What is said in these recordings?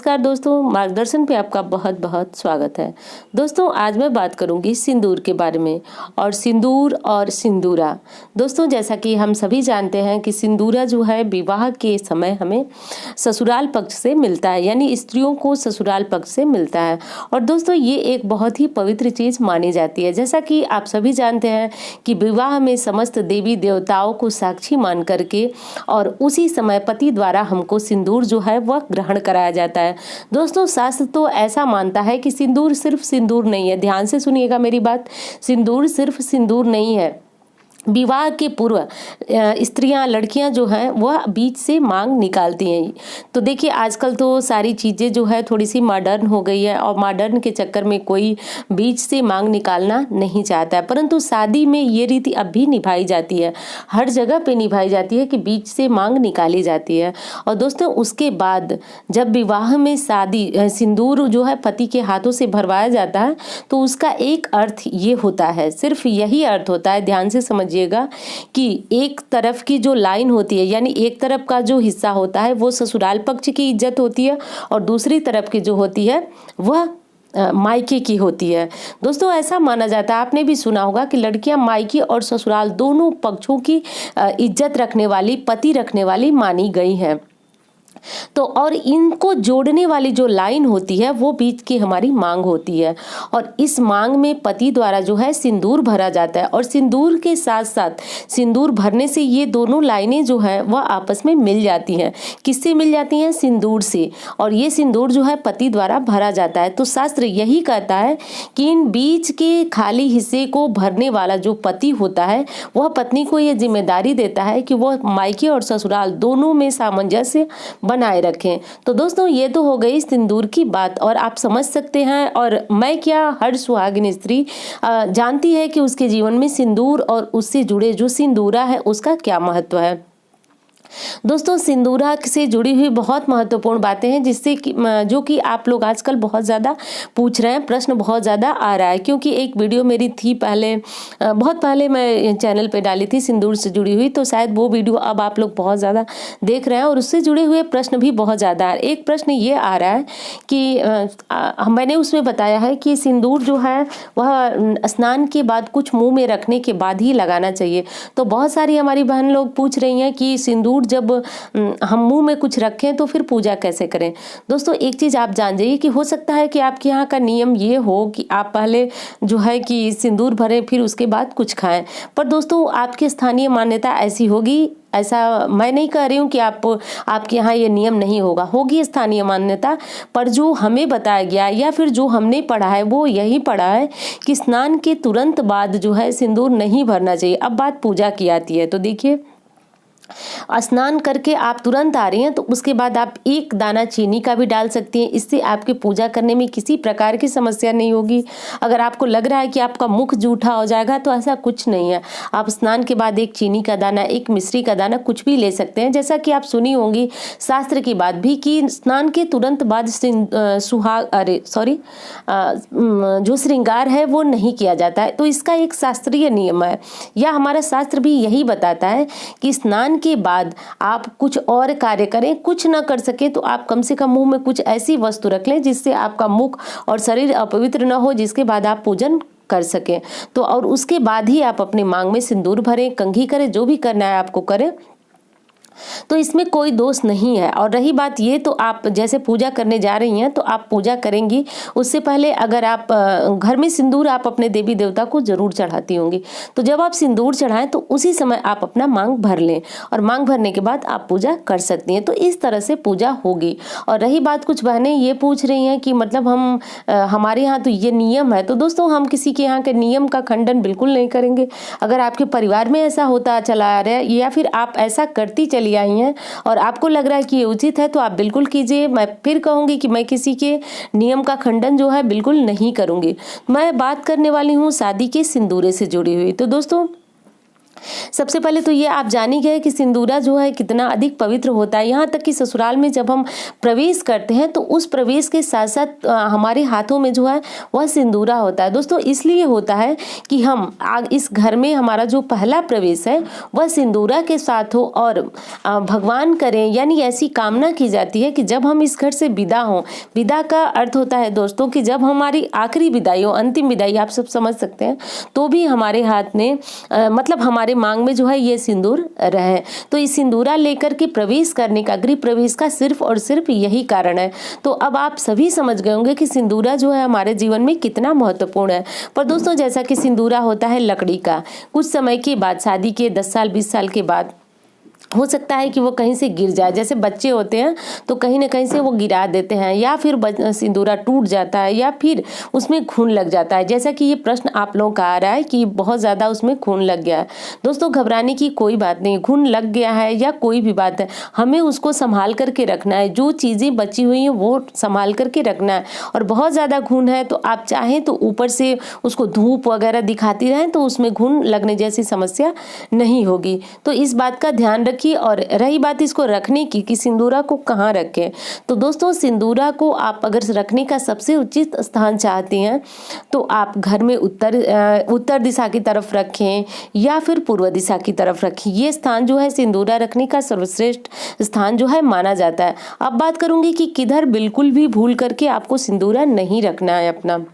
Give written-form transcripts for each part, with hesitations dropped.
नमस्कार दोस्तों, मार्गदर्शन पे आपका बहुत बहुत स्वागत है। दोस्तों आज मैं बात करूंगी सिंदूर के बारे में और सिंदूर और सिंदूरा। दोस्तों जैसा कि हम सभी जानते हैं कि सिंदूरा जो है विवाह के समय हमें ससुराल पक्ष से मिलता है, यानी स्त्रियों को ससुराल पक्ष से मिलता है। और दोस्तों ये एक बहुत ही पवित्र चीज़ मानी जाती है। जैसा कि आप सभी जानते हैं कि विवाह में समस्त देवी देवताओं को साक्षी मान करके और उसी समय पति द्वारा हमको सिंदूर जो है वह ग्रहण कराया जाता है। दोस्तों शास्त्र तो ऐसा मानता है कि सिंदूर सिर्फ सिंदूर नहीं है, ध्यान से सुनिएगा मेरी बात, सिंदूर सिर्फ सिंदूर नहीं है। विवाह के पूर्व स्त्रियां लड़कियां जो हैं वह बीच से मांग निकालती हैं। तो देखिए आजकल तो सारी चीज़ें जो है थोड़ी सी मॉडर्न हो गई है और मॉडर्न के चक्कर में कोई बीच से मांग निकालना नहीं चाहता है, परंतु शादी में ये रीति अब भी निभाई जाती है, हर जगह पे निभाई जाती है कि बीच से मांग निकाली जाती है। और दोस्तों उसके बाद जब विवाह में शादी सिंदूर जो है पति के हाथों से भरवाया जाता है तो उसका एक अर्थ ये होता है, सिर्फ यही अर्थ होता है, ध्यान से समझिएगा कि एक तरफ की जो लाइन होती है यानी एक तरफ का जो हिस्सा होता है वो ससुराल पक्ष की इज्जत होती है और दूसरी तरफ की जो होती है वह मायके की होती है। दोस्तों ऐसा माना जाता है, आपने भी सुना होगा कि लड़कियां मायके और ससुराल दोनों पक्षों की इज्जत रखने वाली, पति रखने वाली मानी गई हैं। तो और इनको जोड़ने वाली जो लाइन होती है वो बीच की हमारी मांग होती है और इस मांग में पति द्वारा जो है सिंदूर भरा जाता है और सिंदूर के साथ साथ सिंदूर भरने से ये दोनों लाइनें जो है वह आपस में मिल जाती हैं। किससे मिल जाती हैं? सिंदूर से। और ये सिंदूर जो है पति द्वारा भरा जाता है। तो शास्त्र यही कहता है कि इन बीच के खाली हिस्से को भरने वाला जो पति होता है वह पत्नी को ये जिम्मेदारी देता है कि वह मायके और ससुराल दोनों में सामंजस्य बनाए रखें। तो दोस्तों ये तो हो गई सिंदूर की बात और आप समझ सकते हैं और मैं क्या हर सुहागिन स्त्री जानती है कि उसके जीवन में सिंदूर और उससे जुड़े जो सिंदूरा है उसका क्या महत्व है। दोस्तों सिंदूरा से जुड़ी हुई बहुत महत्वपूर्ण बातें हैं जिससे कि जो कि आप लोग आजकल बहुत ज़्यादा पूछ रहे हैं, प्रश्न बहुत ज़्यादा आ रहा है क्योंकि एक वीडियो मेरी थी पहले, बहुत पहले मैं चैनल पे डाली थी सिंदूर से जुड़ी हुई, तो शायद वो वीडियो अब आप लोग बहुत ज़्यादा देख रहे हैं और उससे जुड़े हुए प्रश्न भी बहुत ज़्यादा आ रहे हैं। एक प्रश्न ये आ रहा है कि मैंने उसमें बताया है कि सिंदूर जो है वह स्नान के बाद कुछ मुँह में रखने के बाद ही लगाना चाहिए। तो बहुत सारी हमारी बहन लोग पूछ रही हैं कि सिंदूर जब हम मुंह में कुछ रखें तो फिर पूजा कैसे करें। दोस्तों एक चीज़ आप जान जाइए कि हो सकता है कि आपके यहाँ का नियम ये हो कि आप पहले जो है कि सिंदूर भरें फिर उसके बाद कुछ खाएं, पर दोस्तों आपकी स्थानीय मान्यता ऐसी होगी, ऐसा मैं नहीं कह रही हूँ कि आपके यहाँ ये नियम नहीं होगा, होगी स्थानीय मान्यता, पर जो हमें बताया गया या फिर जो हमने पढ़ा है वो यही पढ़ा है कि स्नान के तुरंत बाद जो है सिंदूर नहीं भरना चाहिए। अब बात पूजा की आती है तो देखिए स्नान करके आप तुरंत आ रही हैं तो उसके बाद आप एक दाना चीनी का भी डाल सकती हैं, इससे आपके पूजा करने में किसी प्रकार की समस्या नहीं होगी। अगर आपको लग रहा है कि आपका मुख जूठा हो जाएगा तो ऐसा कुछ नहीं है, आप स्नान के बाद एक चीनी का दाना, एक मिश्री का दाना कुछ भी ले सकते हैं। जैसा कि आप सुनी होंगी शास्त्र की बात भी कि स्नान के तुरंत बाद जो श्रृंगार है वो नहीं किया जाता है, तो इसका एक शास्त्रीय नियम है या हमारा शास्त्र भी यही बताता है कि स्नान के बाद आप कुछ और कार्य करें, कुछ ना कर सके तो आप कम से कम मुंह में कुछ ऐसी वस्तु रख लें जिससे आपका मुख और शरीर अपवित्र न हो, जिसके बाद आप पूजन कर सकें। तो और उसके बाद ही आप अपने मांग में सिंदूर भरें, कंघी करें, जो भी करना है आपको करें, तो इसमें कोई दोष नहीं है। और रही बात ये, तो आप जैसे पूजा करने जा रही हैं तो आप पूजा करेंगी उससे पहले अगर आप घर में सिंदूर आप अपने देवी देवता को जरूर चढ़ाती होंगी, तो जब आप सिंदूर चढ़ाएं तो उसी समय आप अपना मांग भर लें और मांग भरने के बाद आप पूजा कर सकती हैं। तो इस तरह से पूजा होगी। और रही बात, कुछ बहनें ये पूछ रही हैं कि मतलब हमारे यहाँ तो ये नियम है, तो दोस्तों हम किसी के यहाँ के नियम का खंडन बिल्कुल नहीं करेंगे। अगर आपके परिवार में ऐसा होता चला आ रहा है या फिर आप ऐसा करती चली आई हैं और आपको लग रहा है कि ये उचित है तो आप बिल्कुल कीजिए। मैं फिर कहूंगी कि मैं किसी के नियम का खंडन जो है बिल्कुल नहीं करूंगी। मैं बात करने वाली हूँ शादी के सिंदूरे से जुड़ी हुई। तो दोस्तों सबसे पहले तो ये आप जान ही गए कि सिंदूरा जो है कितना अधिक पवित्र होता है। यहाँ तक कि ससुराल में जब हम प्रवेश करते हैं तो उस प्रवेश के साथ साथ हमारे हाथों में जो है वह सिंदूरा होता है। दोस्तों इसलिए होता है कि हम इस घर में हमारा जो पहला प्रवेश है वह सिंदूरा के साथ हो, और भगवान करें, यानी ऐसी कामना की जाती है कि जब हम इस घर से विदा हों। विदा का अर्थ होता है दोस्तों कि जब हमारी आखिरी विदाई हो, अंतिम विदाई, आप सब समझ सकते हैं, तो भी हमारे हाथ में मतलब हमारे मांग में जो है ये सिंदूर रहे। तो इस सिंदूरा लेकर के प्रवेश करने का, गृह प्रवेश का सिर्फ और सिर्फ यही कारण है। तो अब आप सभी समझ गए होंगे कि सिंदूरा जो है हमारे जीवन में कितना महत्वपूर्ण है। पर दोस्तों जैसा कि सिंदूरा होता है लकड़ी का, कुछ समय के बाद, शादी के 10 साल 20 साल के बाद हो सकता है कि वो कहीं से गिर जाए। जैसे बच्चे होते हैं तो कहीं ना कहीं से वो गिरा देते हैं, या फिर सिंदूरा टूट जाता है, या फिर उसमें खून लग जाता है। जैसा कि ये प्रश्न आप लोगों का आ रहा है कि बहुत ज़्यादा उसमें खून लग गया है। दोस्तों घबराने की कोई बात नहीं, खून लग गया है या कोई भी बात है, हमें उसको संभाल करके रखना है। जो चीज़ें बची हुई हैं वो संभाल करके रखना है। और बहुत ज़्यादा खून है तो आप चाहें तो ऊपर से उसको धूप वगैरह दिखाती रहें तो उसमें खून लगने जैसी समस्या नहीं होगी। तो इस बात का ध्यान रखिए। और रही बात इसको रखने की कि सिंदूरा को कहाँ रखें, तो दोस्तों सिंदूरा को आप अगर रखने का सबसे उचित स्थान चाहते हैं तो आप घर में उत्तर दिशा की तरफ रखें या फिर पूर्व दिशा की तरफ रखें। ये स्थान जो है सिंदूरा रखने का सर्वश्रेष्ठ स्थान जो है माना जाता है। अब बात करूंगी कि किधर बिल्कुल भी भूल करके आपको सिंदूरा नहीं रखना है अपना।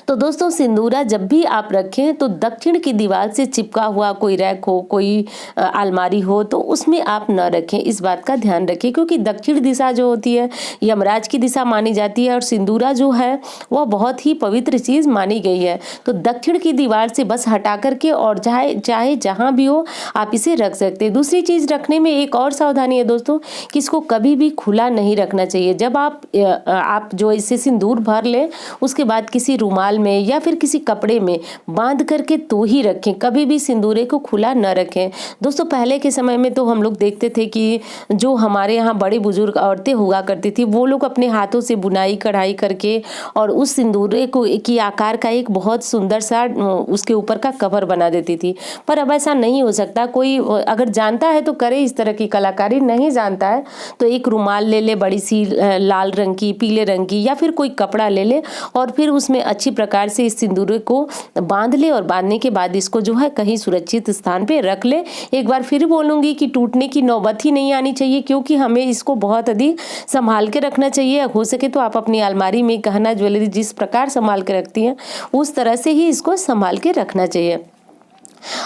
तो दोस्तों सिंदूरा जब भी आप रखें तो दक्षिण की दीवार से चिपका हुआ कोई रैक हो, कोई अलमारी हो, तो उसमें आप न रखें। इस बात का ध्यान रखें क्योंकि दक्षिण दिशा जो होती है यमराज की दिशा मानी जाती है, और सिंदूरा जो है वह बहुत ही पवित्र चीज़ मानी गई है। तो दक्षिण की दीवार से बस हटा करके और चाहे जहाँ भी हो आप इसे रख सकते हैं। दूसरी चीज़ रखने में एक और सावधानी है दोस्तों कि इसको कभी भी खुला नहीं रखना चाहिए। जब आप जो इसे सिंदूर भर लें उसके बाद किसी रुमाल में या फिर किसी कपड़े में बांध करके तो ही रखें, कभी भी सिंदूरे को खुला न रखें। दोस्तों पहले के समय में तो हम लोग देखते थे कि जो हमारे यहाँ बड़े बुजुर्ग औरतें हुआ करती थी वो लोग अपने हाथों से बुनाई कढ़ाई करके और उस सिंदूरे को की आकार का एक बहुत सुंदर सा उसके ऊपर का कवर बना देती थी। पर अब ऐसा नहीं हो सकता। कोई अगर जानता है तो करे इस तरह की कलाकारी, नहीं जानता है तो एक रुमाल ले ले बड़ी सी लाल रंग की, पीले रंग की, या फिर कोई कपड़ा ले ले और फिर उसमें अच्छी प्रकार से इस सिंदूर को बांध ले, और बांधने के बाद इसको जो है कहीं सुरक्षित स्थान पे रख ले। एक बार फिर बोलूंगी कि टूटने की नौबत ही नहीं आनी चाहिए, क्योंकि हमें इसको बहुत अधिक संभाल के रखना चाहिए। हो सके तो आप अपनी अलमारी में गहना ज्वेलरी जिस प्रकार संभाल के रखती हैं उस तरह से ही इसको संभाल के रखना चाहिए।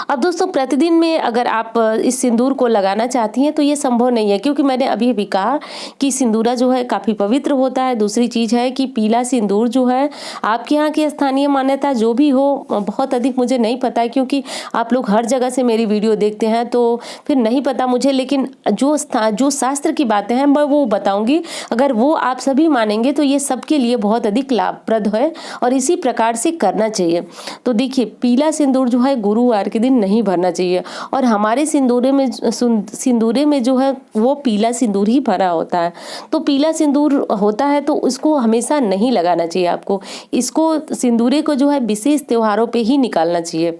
अब दोस्तों प्रतिदिन में अगर आप इस सिंदूर को लगाना चाहती हैं तो ये संभव नहीं है, क्योंकि मैंने अभी भी कहा कि सिंदूरा जो है काफ़ी पवित्र होता है। दूसरी चीज़ है कि पीला सिंदूर जो है आपके यहाँ की स्थानीय मान्यता जो भी हो, बहुत अधिक मुझे नहीं पता है क्योंकि आप लोग हर जगह से मेरी वीडियो देखते हैं तो फिर नहीं पता मुझे, लेकिन जो शास्त्र की बातें हैं मैं वो बताऊँगी। अगर वो आप सभी मानेंगे तो ये सबके लिए बहुत अधिक लाभप्रद है और इसी प्रकार से करना चाहिए। तो देखिए पीला सिंदूर जो है गुरुवार के दिन नहीं भरना चाहिए, और हमारे सिंदूरे में जो है वो पीला सिंदूर ही भरा होता है। तो पीला सिंदूर होता है तो उसको हमेशा नहीं लगाना चाहिए आपको। इसको सिंदूरे को जो है विशेष त्योहारों पे ही निकालना चाहिए,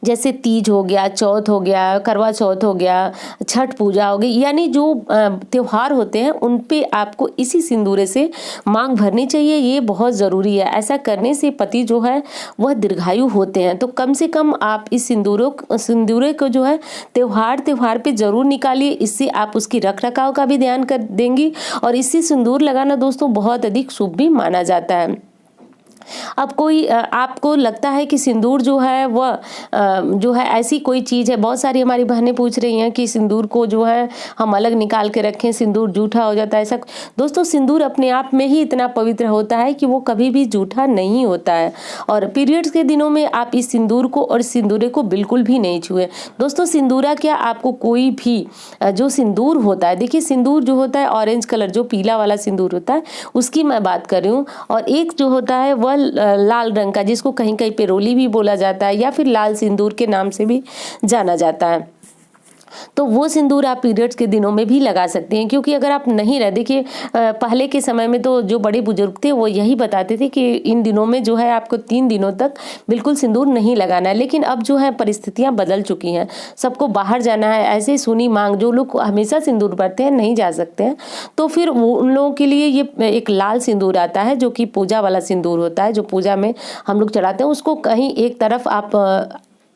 जैसे तीज हो गया, चौथ हो गया, करवा चौथ हो गया, छठ पूजा हो गई, यानी जो त्योहार होते हैं उन पे आपको इसी सिंदूरे से मांग भरनी चाहिए। ये बहुत ज़रूरी है। ऐसा करने से पति जो है वह दीर्घायु होते हैं। तो कम से कम आप इस सिंदूरे को जो है त्योहार पे ज़रूर निकालिए। इससे आप उसकी रख रखाव का भी ध्यान कर देंगी, और इससे सिंदूर लगाना दोस्तों बहुत अधिक शुभ भी माना जाता है। अब कोई आपको लगता है कि सिंदूर जो है वह जो है ऐसी कोई चीज़ है, बहुत सारी हमारी बहनें पूछ रही हैं कि सिंदूर को जो है हम अलग निकाल के रखें, सिंदूर जूठा हो जाता है। ऐसा दोस्तों सिंदूर अपने आप में ही इतना पवित्र होता है कि वो कभी भी जूठा नहीं होता है। और पीरियड्स के दिनों में आप इस सिंदूर को और सिंदूरे को बिल्कुल भी नहीं छुए। दोस्तों सिंदूरा क्या, आपको कोई भी जो सिंदूर होता है, देखिए सिंदूर जो होता है ऑरेंज कलर, जो पीला वाला सिंदूर होता है उसकी मैं बात कर रही हूँ, और एक जो होता है वह लाल रंग का, जिसको कहीं कहीं पे रोली भी बोला जाता है या फिर लाल सिंदूर के नाम से भी जाना जाता है। तो वो सिंदूर आप पीरियड्स के दिनों में भी लगा सकते हैं, क्योंकि अगर आप नहीं रह देखिए पहले के समय में तो जो बड़े बुजुर्ग थे वो यही बताते थे कि इन दिनों में जो है आपको 3 दिनों तक बिल्कुल सिंदूर नहीं लगाना है। लेकिन अब जो है परिस्थितियां बदल चुकी हैं, सबको बाहर जाना है, ऐसे सुनी मांग, जो लोग हमेशा सिंदूर भरते हैं नहीं जा सकते हैं, तो फिर उन लोगों के लिए ये एक लाल सिंदूर आता है जो कि पूजा वाला सिंदूर होता है, जो पूजा में हम लोग चढ़ाते हैं। उसको कहीं एक तरफ आप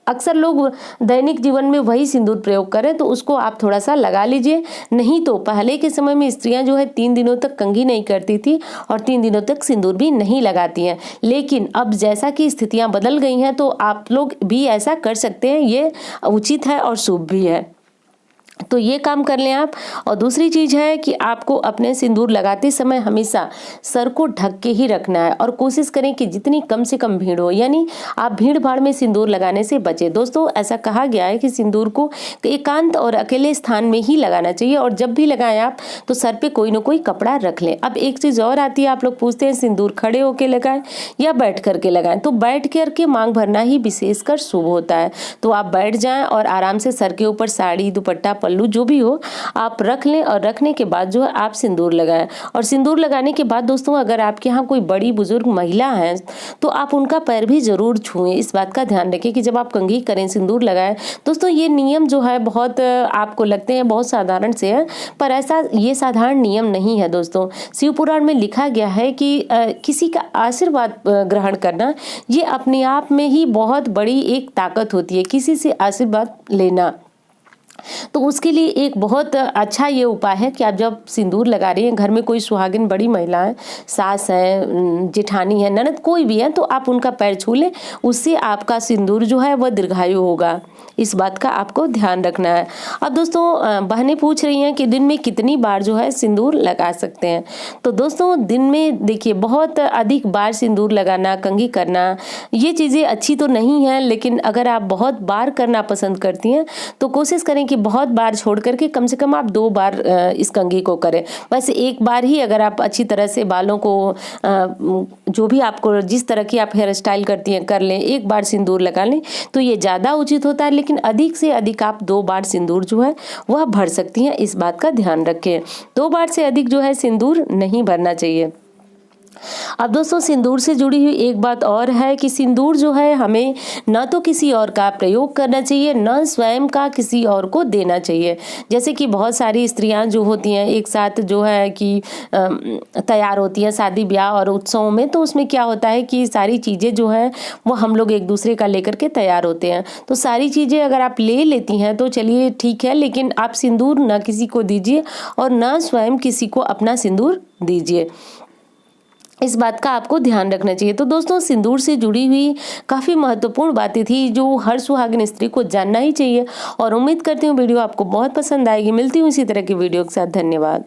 अक्सर लोग दैनिक जीवन में वही सिंदूर प्रयोग करें, तो उसको आप थोड़ा सा लगा लीजिए। नहीं तो पहले के समय में स्त्रियां जो है 3 दिनों तक कंघी नहीं करती थी और 3 दिनों तक सिंदूर भी नहीं लगाती हैं। लेकिन अब जैसा कि स्थितियां बदल गई हैं, तो आप लोग भी ऐसा कर सकते हैं, ये उचित है और शुभ भी है, तो ये काम कर लें आप। और दूसरी चीज़ है कि आपको अपने सिंदूर लगाते समय हमेशा सर को ढक के ही रखना है और कोशिश करें कि जितनी कम से कम भीड़ हो, यानी आप भीड़ भाड़ में सिंदूर लगाने से बचें। दोस्तों ऐसा कहा गया है कि सिंदूर को एकांत और अकेले स्थान में ही लगाना चाहिए, और जब भी लगाएं आप तो सर पे कोई ना कोई कपड़ा रख लें। अब एक चीज़ और आती है, आप लोग पूछते हैं सिंदूर खड़े होकर लगाएं या बैठ करके लगाएं, तो बैठ करके मांग भरना ही विशेषकर शुभ होता है। तो आप बैठ जाएं और आराम से सर के ऊपर साड़ी, दुपट्टा, पल्लू जो भी हो आप रख लें, और रखने के बाद जो है आप सिंदूर लगाएं। और सिंदूर लगाने के बाद दोस्तों अगर आपके यहाँ कोई बड़ी बुजुर्ग महिला है तो आप उनका पैर भी जरूर छुएं। इस बात का ध्यान रखें कि जब आप कंघी करें, सिंदूर लगाएं। दोस्तों ये नियम जो है बहुत आपको लगते हैं बहुत साधारण से है, पर ऐसा ये साधारण नियम नहीं है दोस्तों। शिव पुराण में लिखा गया है कि किसी का आशीर्वाद ग्रहण करना ये अपने आप में ही बहुत बड़ी एक ताकत होती है, किसी से आशीर्वाद लेना। तो उसके लिए एक बहुत अच्छा ये उपाय है कि आप जब सिंदूर लगा रही हैं, घर में कोई सुहागिन बड़ी महिला है, सास है, जेठानी है, ननद कोई भी है, तो आप उनका पैर छू लें, उससे आपका सिंदूर जो है वह दीर्घायु होगा। इस बात का आपको ध्यान रखना है। अब दोस्तों बहनें पूछ रही हैं कि दिन में कितनी बार जो है सिंदूर लगा सकते हैं। तो दोस्तों दिन में देखिए बहुत अधिक बार सिंदूर लगाना, कंघी करना, ये चीज़ें अच्छी तो नहीं है, लेकिन अगर आप बहुत बार करना पसंद करती हैं तो कोशिश करें कि बहुत बार छोड़ करके कम से कम आप 2 बार इस कंघी को करें। वैसे एक बार ही अगर आप अच्छी तरह से बालों को जो भी आपको जिस तरह की आप हेयर स्टाइल करती हैं कर लें, एक बार सिंदूर लगा लें तो ये ज़्यादा उचित होता है। लेकिन अधिक से अधिक आप 2 बार सिंदूर जो है वह भर सकती हैं, इस बात का ध्यान रखें। 2 बार से अधिक जो है सिंदूर नहीं भरना चाहिए। अब दोस्तों सिंदूर से जुड़ी हुई एक बात और है कि सिंदूर जो है हमें न तो किसी और का प्रयोग करना चाहिए, न स्वयं का किसी और को देना चाहिए। जैसे कि बहुत सारी स्त्रियां जो होती हैं एक साथ जो है कि तैयार होती हैं शादी ब्याह और उत्सवों में, तो उसमें क्या होता है कि सारी चीज़ें जो है वो हम लोग एक दूसरे का लेकर के तैयार होते हैं। तो सारी चीज़ें अगर आप ले लेती हैं तो चलिए ठीक है, लेकिन आप सिंदूर न किसी को दीजिए और न स्वयं किसी को अपना सिंदूर दीजिए। इस बात का आपको ध्यान रखना चाहिए। तो दोस्तों सिंदूर से जुड़ी हुई काफ़ी महत्वपूर्ण बातें थी जो हर सुहागिन स्त्री को जानना ही चाहिए, और उम्मीद करती हूँ वीडियो आपको बहुत पसंद आएगी। मिलती हूँ इसी तरह की वीडियो के साथ। धन्यवाद।